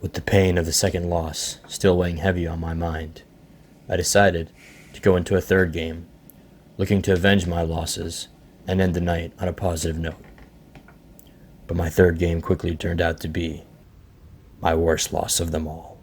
With the pain of the second loss still weighing heavy on my mind, I decided to go into a third game, looking to avenge my losses and end the night on a positive note. But my third game quickly turned out to be my worst loss of them all.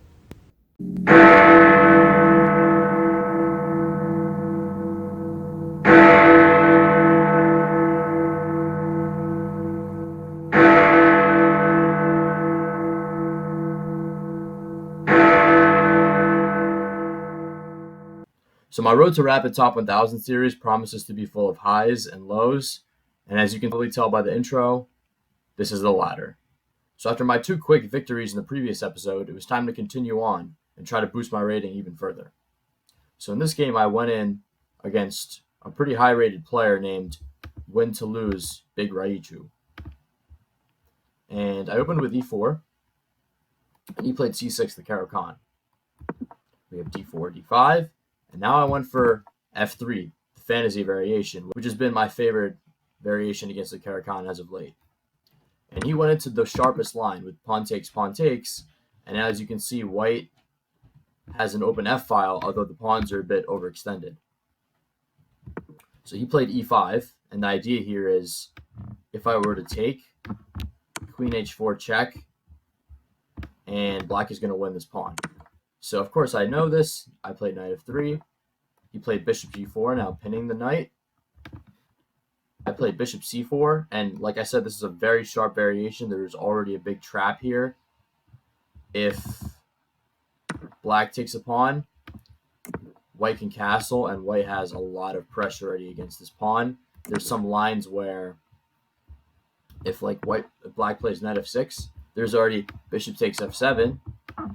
So my Road to Rapid Top 1000 series promises to be full of highs and lows, and as you can probably tell by the intro, this is the latter. So after my two quick victories in the previous episode, it was time to continue on and try to boost my rating even further. So in this game, I went in against a pretty high-rated player named Win to Lose Big Raichu. And I opened with e4, and he played c6 the Caro-Kann. We have d4, d5, and now I went for f3, the fantasy variation, which has been my favorite variation against the Caro-Kann as of late. And he went into the sharpest line with pawn takes, and as you can see, white has an open f-file, although the pawns are a bit overextended. So he played e5, and the idea here is if I were to take, queen h4 check, and black is going to win this pawn. So of course I know this. I played knight f3. He played bishop g4, now pinning the knight. I played bishop c4, and like I said, this is a very sharp variation. There's already a big trap here. If black takes a pawn, white can castle, and white has a lot of pressure already against this pawn. There's some lines where if black plays knight f6, there's already bishop takes f7,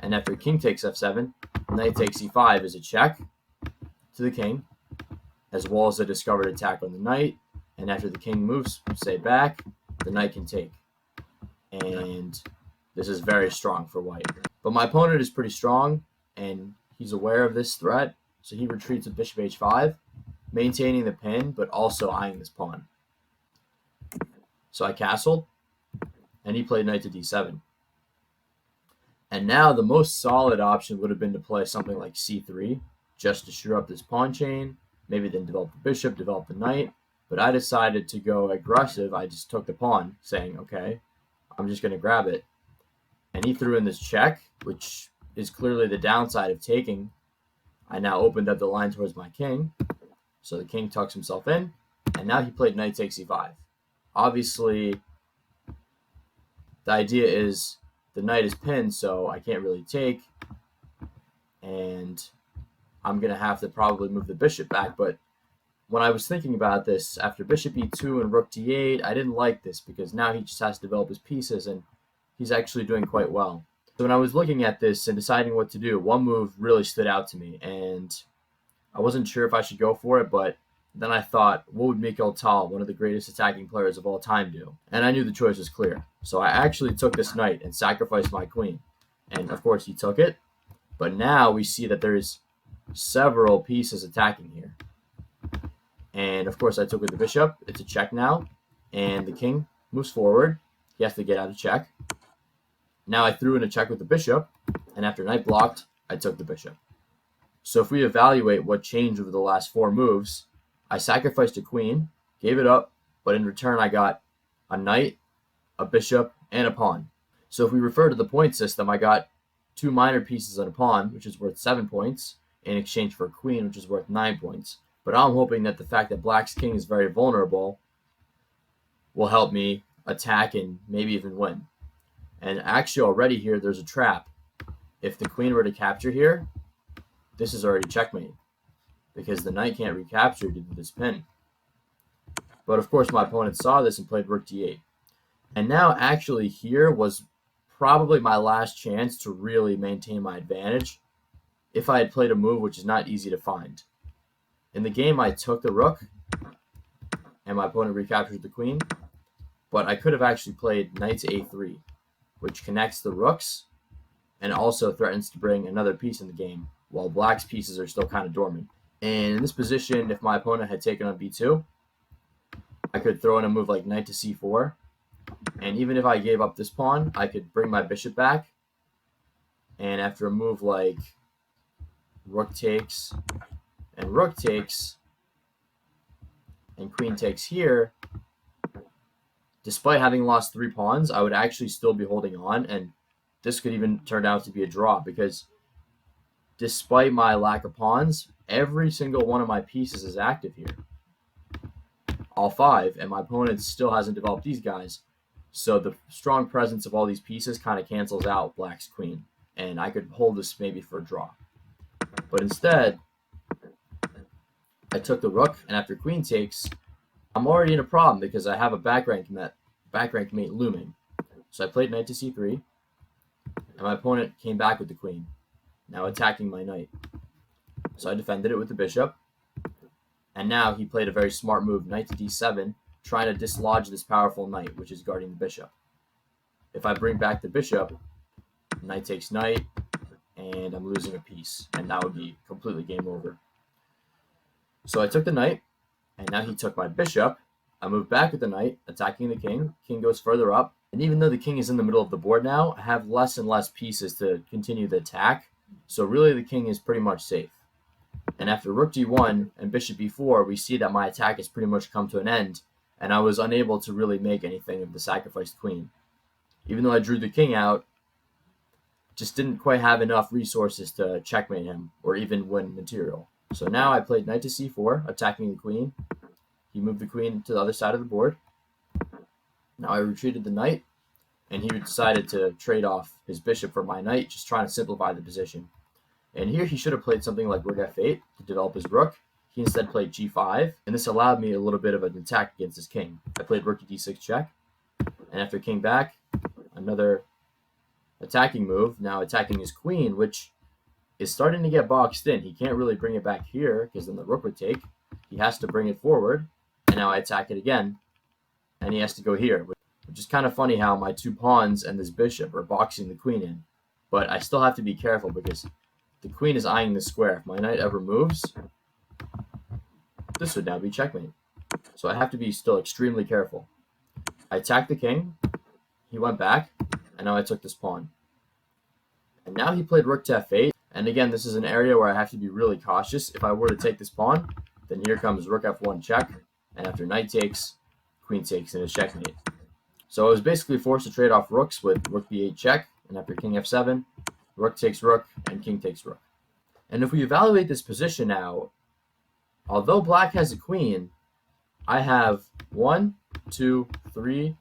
and after king takes f7, knight takes e5 is a check to the king, as well as a discovered attack on the knight. And after the king moves, say back, the knight can take. And this is very strong for white. But my opponent is pretty strong, and he's aware of this threat, so he retreats with bishop h5, maintaining the pin, but also eyeing this pawn. So I castled, and he played knight to d7. And now the most solid option would have been to play something like c3, just to shore up this pawn chain, maybe then develop the bishop, develop the knight. But I decided to go aggressive. I just took the pawn, saying, okay, I'm just going to grab it. And he threw in this check, which is clearly the downside of taking. I now opened up the line towards my king. So the king tucks himself in, and now he played knight takes e5. Obviously, the idea is the knight is pinned, so I can't really take. And I'm going to have to probably move the bishop back. But when I was thinking about this, after bishop e2 and rook d8, I didn't like this because now he just has to develop his pieces, and he's actually doing quite well. So when I was looking at this and deciding what to do, one move really stood out to me, and I wasn't sure if I should go for it, but then I thought, what would Mikhail Tal, one of the greatest attacking players of all time, do? And I knew the choice was clear. So I actually took this knight and sacrificed my queen. And of course he took it, but now we see that there's several pieces attacking here. And of course I took with the bishop. It's a check now, and the king moves forward. He has to get out of check. Now I threw in a check with the bishop, and after knight blocked, I took the bishop. So if we evaluate what changed over the last four moves, I sacrificed a queen, gave it up, but in return I got a knight, a bishop, and a pawn. So if we refer to the point system, I got two minor pieces and a pawn, which is worth 7 points, in exchange for a queen, which is worth 9 points. But I'm hoping that the fact that black's king is very vulnerable will help me attack and maybe even win. And actually already here, there's a trap. If the queen were to capture here, this is already checkmate, because the knight can't recapture due to this pin. But of course my opponent saw this and played rook d8. And now actually here was probably my last chance to really maintain my advantage if I had played a move which is not easy to find. In the game I took the rook, and my opponent recaptured the queen, but I could have actually played knight to a3, which connects the rooks and also threatens to bring another piece in the game, while black's pieces are still kind of dormant. And in this position, if my opponent had taken on b2, I could throw in a move like knight to c4, and even if I gave up this pawn, I could bring my bishop back And after a move like rook takes and rook takes and queen takes here, despite having lost 3 pawns, I would actually still be holding on, and this could even turn out to be a draw because despite my lack of pawns, every single one of my pieces is active here. All 5, and my opponent still hasn't developed these guys. So the strong presence of all these pieces kind of cancels out black's queen, and I could hold this maybe for a draw. But instead, I took the rook, and after queen takes, I'm already in a problem because I have a back rank mate looming. So I played knight to c3, and my opponent came back with the queen, now attacking my knight. So I defended it with the bishop, and now he played a very smart move, knight to d7, trying to dislodge this powerful knight, which is guarding the bishop. If I bring back the bishop, knight takes knight, and I'm losing a piece, and that would be completely game over. So I took the knight, and now he took my bishop. I move back with the knight, attacking the king. King goes further up, and even though the king is in the middle of the board now, I have less and less pieces to continue the attack, so really the king is pretty much safe. And after rook d1 and bishop b4, we see that my attack has pretty much come to an end, and I was unable to really make anything of the sacrificed queen. Even though I drew the king out, just didn't quite have enough resources to checkmate him or even win material. So now I played knight to c4, attacking the queen. He moved the queen to the other side of the board. Now I retreated the knight, and he decided to trade off his bishop for my knight, just trying to simplify the position. And here he should have played something like rook f8 to develop his rook. He instead played g5, and this allowed me a little bit of an attack against his king. I played rook to d6 check, and after king back, another attacking move, now attacking his queen, which is starting to get boxed in. He can't really bring it back here because then the rook would take. He has to bring it forward, and now I attack it again, and he has to go here, which is kind of funny how my 2 pawns and this bishop are boxing the queen in. But I still have to be careful because the queen is eyeing the square. If my knight ever moves, this would now be checkmate. So I have to be still extremely careful. I attacked the king, he went back, and now I took this pawn. And now he played rook to f8, and again, this is an area where I have to be really cautious. If I were to take this pawn, then here comes rook f1 check, and after knight takes, queen takes, and it's checkmate. So I was basically forced to trade off rooks with rook b8 check, and after king f7, rook takes rook, and king takes rook. And if we evaluate this position now, although black has a queen, I have 1, 2, 3,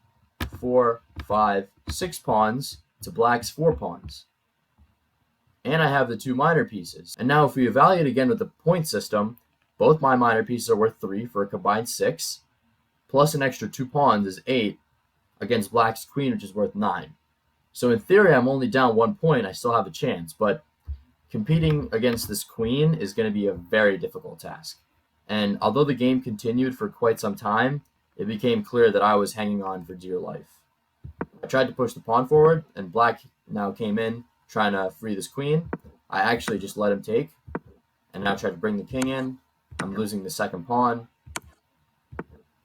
4, 5, 6 pawns to black's 4 pawns. And I have the 2 minor pieces. And now if we evaluate again with the point system, both my minor pieces are worth 3 for a combined 6, plus an extra 2 pawns is 8 against black's queen, which is worth 9. So in theory, I'm only down 1 point. I still have a chance, but competing against this queen is going to be a very difficult task. And although the game continued for quite some time, it became clear that I was hanging on for dear life. I tried to push the pawn forward, and black now came in, trying to free this queen. I actually just let him take, and now try to bring the king in. I'm losing the second pawn.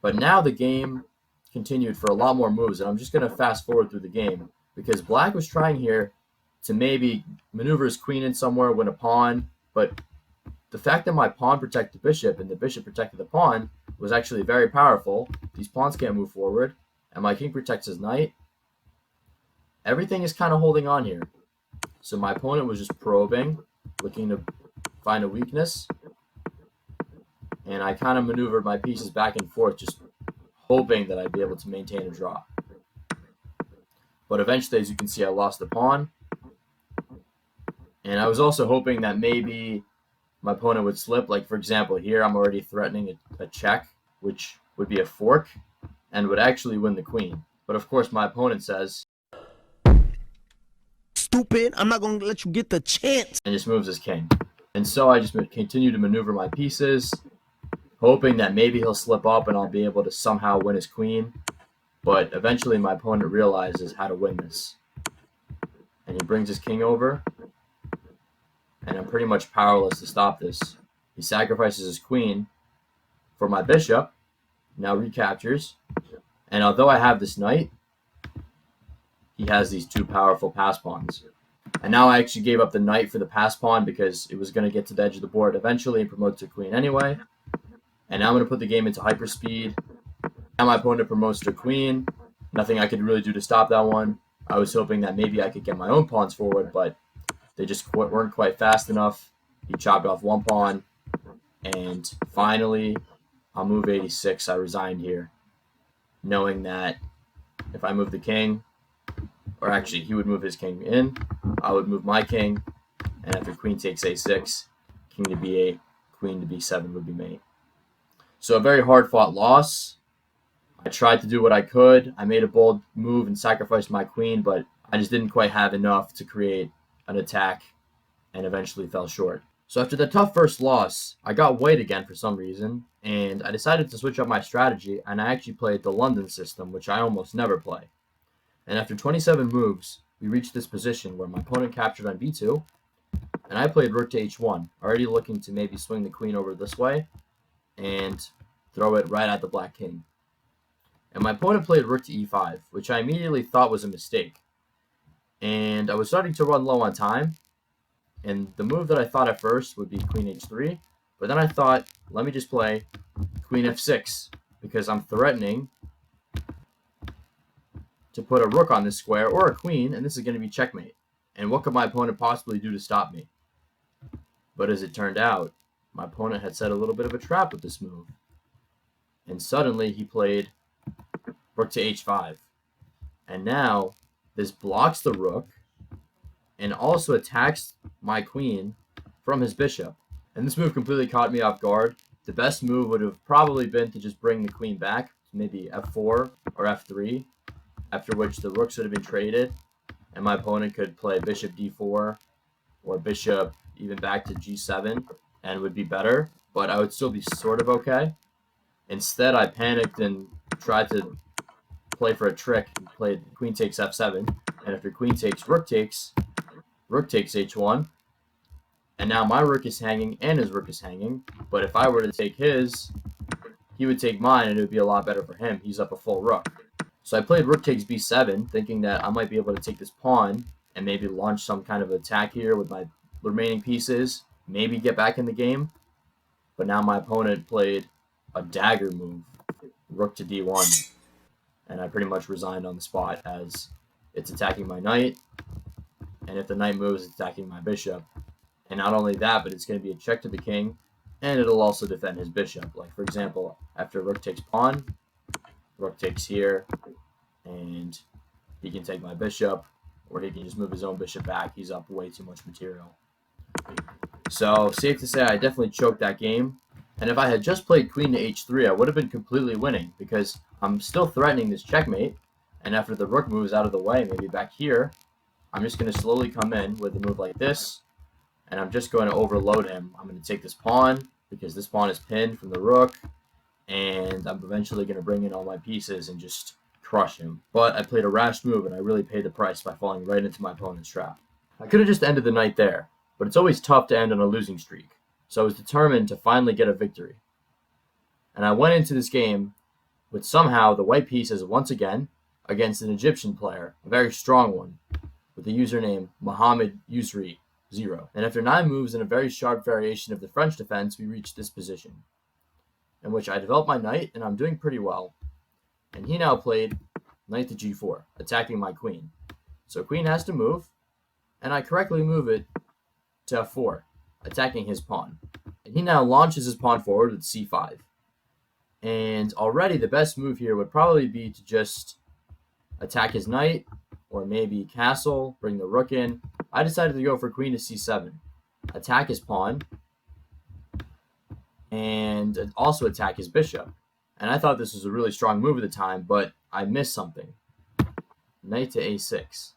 But now the game continued for a lot more moves, and I'm just going to fast forward through the game, because black was trying here to maybe maneuver his queen in somewhere, win a pawn, but the fact that my pawn protected the bishop and the bishop protected the pawn was actually very powerful. These pawns can't move forward, and my king protects his knight. Everything is kind of holding on here. So my opponent was just probing, looking to find a weakness, and I kind of maneuvered my pieces back and forth, just hoping that I'd be able to maintain a draw. But eventually, as you can see, I lost the pawn, and I was also hoping that maybe my opponent would slip. Like, for example, here I'm already threatening a check, which would be a fork, and would actually win the queen. But of course, my opponent says, "Stupid, I'm not going to let you get the chance," and just moves his king. And so I just continue to maneuver my pieces, hoping that maybe he'll slip up and I'll be able to somehow win his queen. But eventually my opponent realizes how to win this. And he brings his king over, and I'm pretty much powerless to stop this. He sacrifices his queen for my bishop, now recaptures. And although I have this knight, he has these 2 powerful pass pawns. And now I actually gave up the knight for the pass pawn because it was going to get to the edge of the board eventually and promote to queen anyway. And now I'm going to put the game into hyperspeed. Now my opponent promotes to queen. Nothing I could really do to stop that one. I was hoping that maybe I could get my own pawns forward, but they just weren't quite fast enough. He chopped off one pawn. And finally, on move 86, I resigned here, knowing that if I move the king, or actually he would move his king in, I would move my king, and after queen takes a6, king to b8, queen to b7 would be mate. So a very hard-fought loss. I tried to do what I could. I made a bold move and sacrificed my queen, but I just didn't quite have enough to create an attack and eventually fell short. So after the tough first loss, I got white again for some reason, and I decided to switch up my strategy, and I actually played the London system, which I almost never play. And after 27 moves, we reached this position where my opponent captured on b2, and I played rook to h1, already looking to maybe swing the queen over this way and throw it right at the black king. And my opponent played rook to e5, which I immediately thought was a mistake. And I was starting to run low on time, and the move that I thought at first would be queen h3, but then I thought, let me just play queen f6, because I'm threatening to put a rook on this square, or a queen, and this is going to be checkmate. And what could my opponent possibly do to stop me? But as it turned out, my opponent had set a little bit of a trap with this move. And suddenly he played rook to h5. And now this blocks the rook and also attacks my queen from his bishop. And this move completely caught me off guard. The best move would have probably been to just bring the queen back, maybe f4 or f3, after which the rooks would have been traded, and my opponent could play bishop d4 or bishop even back to g7 and would be better, but I would still be sort of okay. Instead, I panicked and tried to play for a trick and played queen takes f7, and after queen takes h1, and now my rook is hanging and his rook is hanging, but if I were to take his, he would take mine and it would be a lot better for him. He's up a full rook. So I played rook takes b7, thinking that I might be able to take this pawn and maybe launch some kind of attack here with my remaining pieces, maybe get back in the game. But now my opponent played a dagger move, rook to d1, and I pretty much resigned on the spot as it's attacking my knight, and if the knight moves, it's attacking my bishop. And not only that, but it's going to be a check to the king, and it'll also defend his bishop. Like, for example, after rook takes pawn, rook takes here, and he can take my bishop, or he can just move his own bishop back. He's up way too much material. So, safe to say, I definitely choked that game. And if I had just played queen to h3, I would have been completely winning, because I'm still threatening this checkmate, and after the rook moves out of the way, maybe back here, I'm just going to slowly come in with a move like this, and I'm just going to overload him. I'm going to take this pawn, because this pawn is pinned from the rook, and I'm eventually going to bring in all my pieces and just crush him. But I played a rash move, and I really paid the price by falling right into my opponent's trap. I could have just ended the night there, but it's always tough to end on a losing streak, so I was determined to finally get a victory. And I went into this game with somehow the white pieces once again against an Egyptian player, a very strong one, with the username Mohammed Yusri 0. And after 9 moves and a very sharp variation of the French defense, we reached this position, in which I developed my knight, and I'm doing pretty well. And he now played knight to g4, attacking my queen. So queen has to move, and I correctly move it to f4, attacking his pawn. And he now launches his pawn forward with c5. And already the best move here would probably be to just attack his knight, or maybe castle, bring the rook in. I decided to go for queen to c7, attack his pawn, and also attack his bishop. And I thought this was a really strong move at the time, but I missed something. Knight to a6,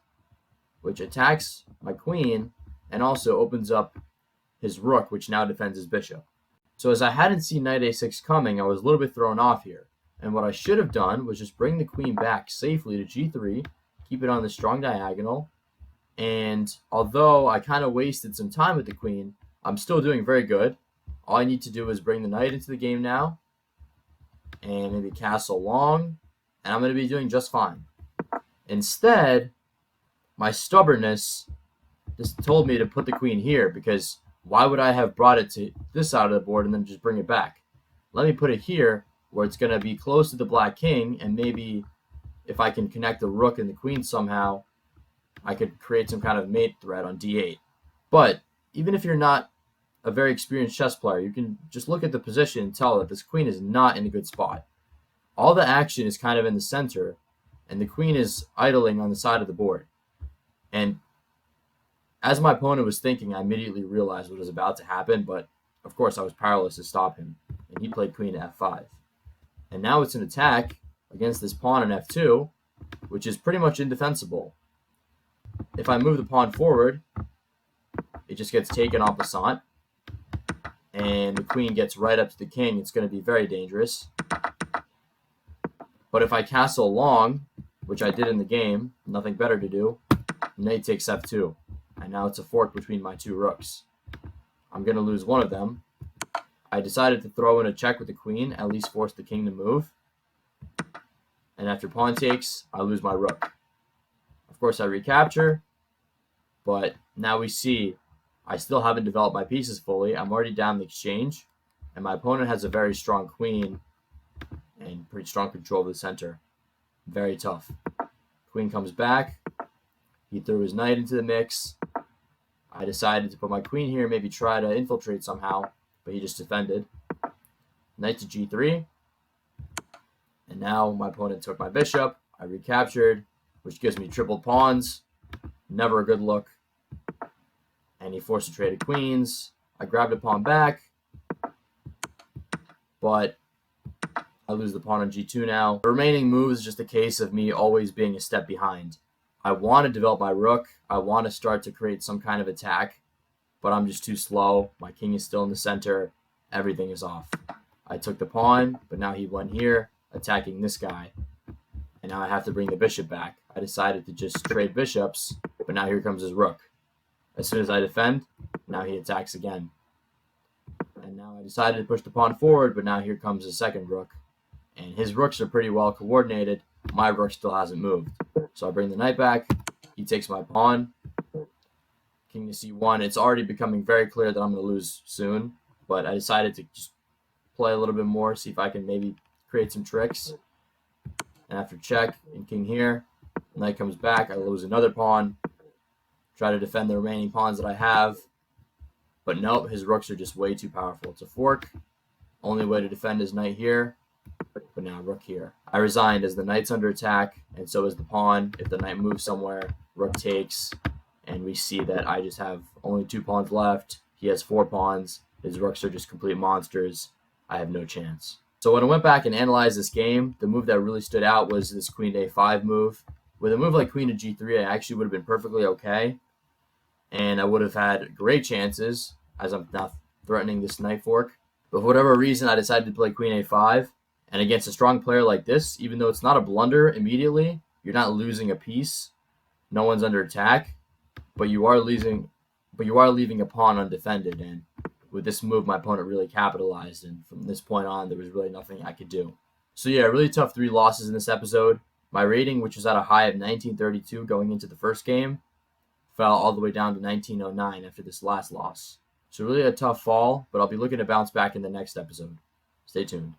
which attacks my queen and also opens up his rook, which now defends his bishop. So as I hadn't seen knight a6 coming, I was a little bit thrown off here. And what I should have done was just bring the queen back safely to g3, keep it on the strong diagonal. And although I kind of wasted some time with the queen, I'm still doing very good. All I need to do is bring the knight into the game now, and maybe castle long, and I'm going to be doing just fine. Instead, my stubbornness this told me to put the queen here, because why would I have brought it to this side of the board and then just bring it back? Let me put it here where it's going to be close to the black king, and maybe if I can connect the rook and the queen somehow, I could create some kind of mate threat on d8. But even if you're not a very experienced chess player, you can just look at the position and tell that this queen is not in a good spot. All the action is kind of in the center, and the queen is idling on the side of the board. And as my opponent was thinking, I immediately realized what was about to happen, but of course I was powerless to stop him, and he played queen to f5. And now it's an attack against this pawn on f2, which is pretty much indefensible. If I move the pawn forward, it just gets taken en passant, and the queen gets right up to the king. It's going to be very dangerous. But if I castle long, which I did in the game, nothing better to do, knight takes f2. And now it's a fork between my two rooks. I'm going to lose one of them. I decided to throw in a check with the queen, at least force the king to move. And after pawn takes, I lose my rook. Of course, I recapture, but now we see I still haven't developed my pieces fully. I'm already down the exchange, and my opponent has a very strong queen and pretty strong control of the center. Very tough. Queen comes back. He threw his knight into the mix. I decided to put my queen here, maybe try to infiltrate somehow, but he just defended. Knight to g3. And now my opponent took my bishop. I recaptured, which gives me tripled pawns. Never a good look. And he forced a trade of queens. I grabbed a pawn back, but I lose the pawn on g2 now. The remaining move is just a case of me always being a step behind. I want to develop my rook. I want to start to create some kind of attack, but I'm just too slow. My king is still in the center. Everything is off. I took the pawn, but now he went here, attacking this guy. And now I have to bring the bishop back. I decided to just trade bishops, but now here comes his rook. As soon as I defend, now he attacks again. And now I decided to push the pawn forward, but now here comes the second rook. And his rooks are pretty well coordinated. My rook still hasn't moved. So I bring the knight back. He takes my pawn. King to c1. It's already becoming very clear that I'm going to lose soon. But I decided to just play a little bit more, see if I can maybe create some tricks. And after check and king here, knight comes back. I lose another pawn. Try to defend the remaining pawns that I have. But nope, his rooks are just way too powerful. It's a fork. Only way to defend is knight here. But now rook here. I resigned as the knight's under attack, and so is the pawn. If the knight moves somewhere, rook takes. And we see that I just have only 2 pawns left. He has 4 pawns. His rooks are just complete monsters. I have no chance. So when I went back and analyzed this game, the move that really stood out was this queen to a5 move. With a move like queen to g3, I actually would have been perfectly okay. And I would have had great chances, as I'm now threatening this knight fork. But for whatever reason, I decided to play queen a5. And against a strong player like this, even though it's not a blunder immediately, you're not losing a piece. No one's under attack, but you are leaving a pawn undefended. And with this move, my opponent really capitalized. And from this point on, there was really nothing I could do. So yeah, really tough 3 losses in this episode. My rating, which was at a high of 1932 going into the first game, fell all the way down to 1909 after this last loss. So really a tough fall, but I'll be looking to bounce back in the next episode. Stay tuned.